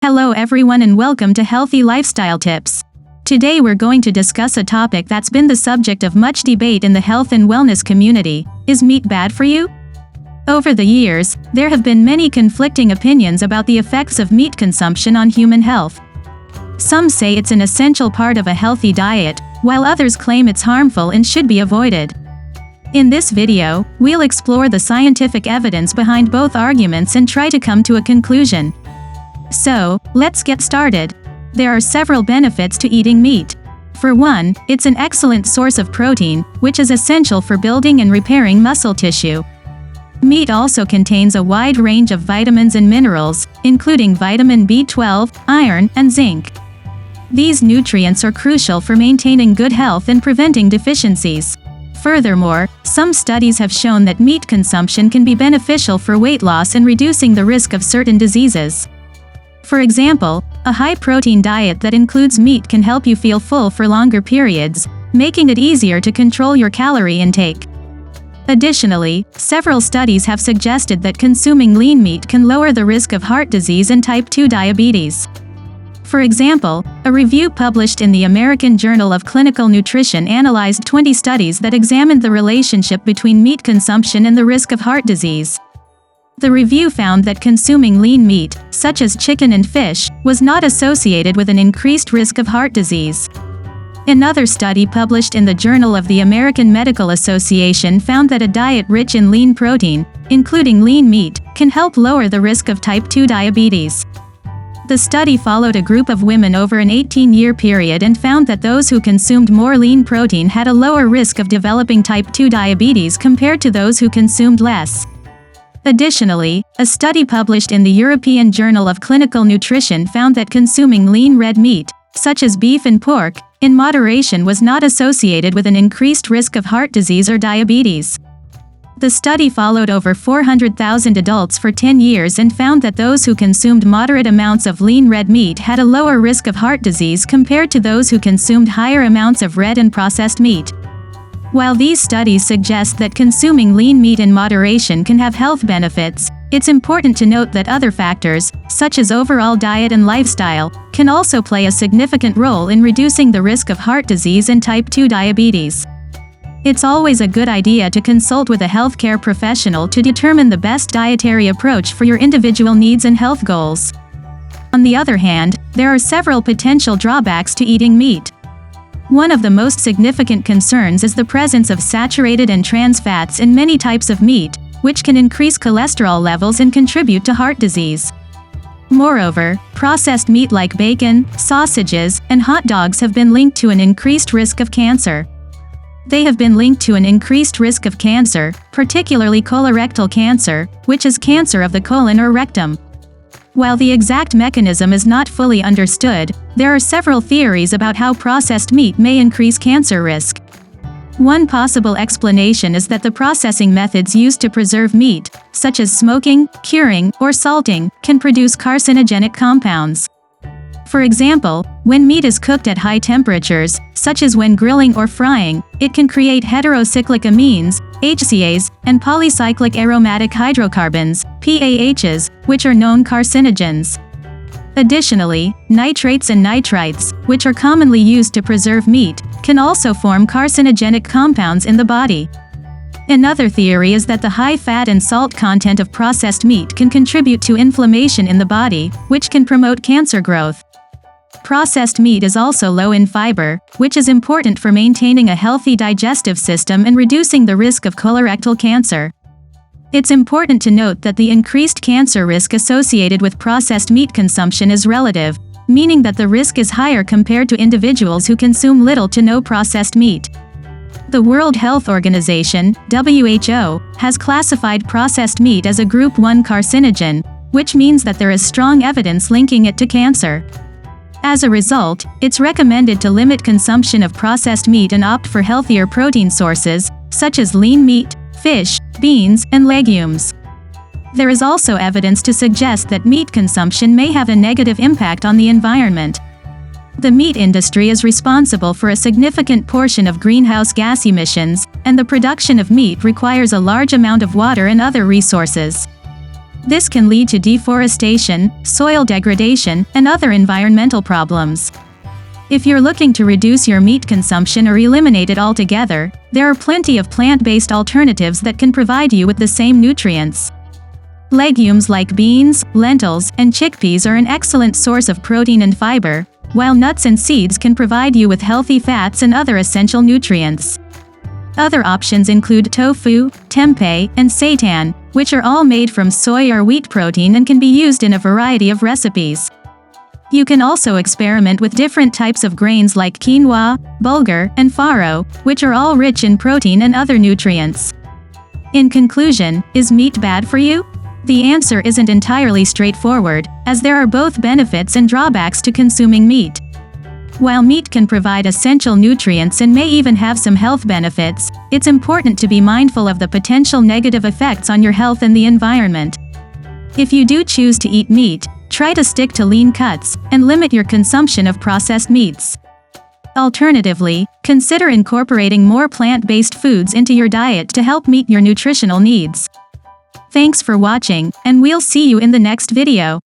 Hello everyone and welcome to Healthy Lifestyle Tips. Today we're going to discuss a topic that's been the subject of much debate in the health and wellness community. Is meat bad for you? Over the years, there have been many conflicting opinions about the effects of meat consumption on human health. Some say it's an essential part of a healthy diet, while others claim it's harmful and should be avoided. In this video, we'll explore the scientific evidence behind both arguments and try to come to a conclusion. So, let's get started. There are several benefits to eating meat. For one, it's an excellent source of protein, which is essential for building and repairing muscle tissue. Meat also contains a wide range of vitamins and minerals, including vitamin B12, iron, and zinc. These nutrients are crucial for maintaining good health and preventing deficiencies. Furthermore, some studies have shown that meat consumption can be beneficial for weight loss and reducing the risk of certain diseases. For example, a high-protein diet that includes meat can help you feel full for longer periods, making it easier to control your calorie intake. Additionally, several studies have suggested that consuming lean meat can lower the risk of heart disease and type 2 diabetes. For example, a review published in the American Journal of Clinical Nutrition analyzed 20 studies that examined the relationship between meat consumption and the risk of heart disease. The review found that consuming lean meat, such as chicken and fish, was not associated with an increased risk of heart disease. Another study published in the Journal of the American Medical Association found that a diet rich in lean protein, including lean meat, can help lower the risk of type 2 diabetes. The study followed a group of women over an 18-year period and found that those who consumed more lean protein had a lower risk of developing type 2 diabetes compared to those who consumed less. Additionally, a study published in the European Journal of Clinical Nutrition found that consuming lean red meat, such as beef and pork, in moderation was not associated with an increased risk of heart disease or diabetes. The study followed over 400,000 adults for 10 years and found that those who consumed moderate amounts of lean red meat had a lower risk of heart disease compared to those who consumed higher amounts of red and processed meat. While these studies suggest that consuming lean meat in moderation can have health benefits, it's important to note that other factors, such as overall diet and lifestyle, can also play a significant role in reducing the risk of heart disease and type 2 diabetes. It's always a good idea to consult with a healthcare professional to determine the best dietary approach for your individual needs and health goals. On the other hand, there are several potential drawbacks to eating meat. One of the most significant concerns is the presence of saturated and trans fats in many types of meat, which can increase cholesterol levels and contribute to heart disease. Moreover, processed meat like bacon, sausages, and hot dogs have been linked to an increased risk of cancer. They have been linked to an increased risk of cancer, particularly colorectal cancer, which is cancer of the colon or rectum. While the exact mechanism is not fully understood, there are several theories about how processed meat may increase cancer risk. One possible explanation is that the processing methods used to preserve meat, such as smoking, curing, or salting, can produce carcinogenic compounds. For example, when meat is cooked at high temperatures, such as when grilling or frying, it can create heterocyclic amines, HCAs, and polycyclic aromatic hydrocarbons, PAHs, which are known carcinogens. Additionally, nitrates and nitrites, which are commonly used to preserve meat, can also form carcinogenic compounds in the body. Another theory is that the high fat and salt content of processed meat can contribute to inflammation in the body, which can promote cancer growth. Processed meat is also low in fiber, which is important for maintaining a healthy digestive system and reducing the risk of colorectal cancer. It's important to note that the increased cancer risk associated with processed meat consumption is relative, meaning that the risk is higher compared to individuals who consume little to no processed meat. The World Health Organization, WHO, has classified processed meat as a Group 1 carcinogen, which means that there is strong evidence linking it to cancer. As a result, it's recommended to limit consumption of processed meat and opt for healthier protein sources, such as lean meat, fish, beans, and legumes. There is also evidence to suggest that meat consumption may have a negative impact on the environment. The meat industry is responsible for a significant portion of greenhouse gas emissions, and the production of meat requires a large amount of water and other resources. This can lead to deforestation, soil degradation, and other environmental problems. If you're looking to reduce your meat consumption or eliminate it altogether, there are plenty of plant-based alternatives that can provide you with the same nutrients. Legumes like beans, lentils, and chickpeas are an excellent source of protein and fiber, while nuts and seeds can provide you with healthy fats and other essential nutrients. Other options include tofu, tempeh, and seitan, which are all made from soy or wheat protein and can be used in a variety of recipes. You can also experiment with different types of grains like quinoa, bulgur, and farro, which are all rich in protein and other nutrients. In conclusion, is meat bad for you? The answer isn't entirely straightforward, as there are both benefits and drawbacks to consuming meat. While meat can provide essential nutrients and may even have some health benefits, it's important to be mindful of the potential negative effects on your health and the environment. If you do choose to eat meat, try to stick to lean cuts, and limit your consumption of processed meats. Alternatively, consider incorporating more plant-based foods into your diet to help meet your nutritional needs. Thanks for watching, and we'll see you in the next video.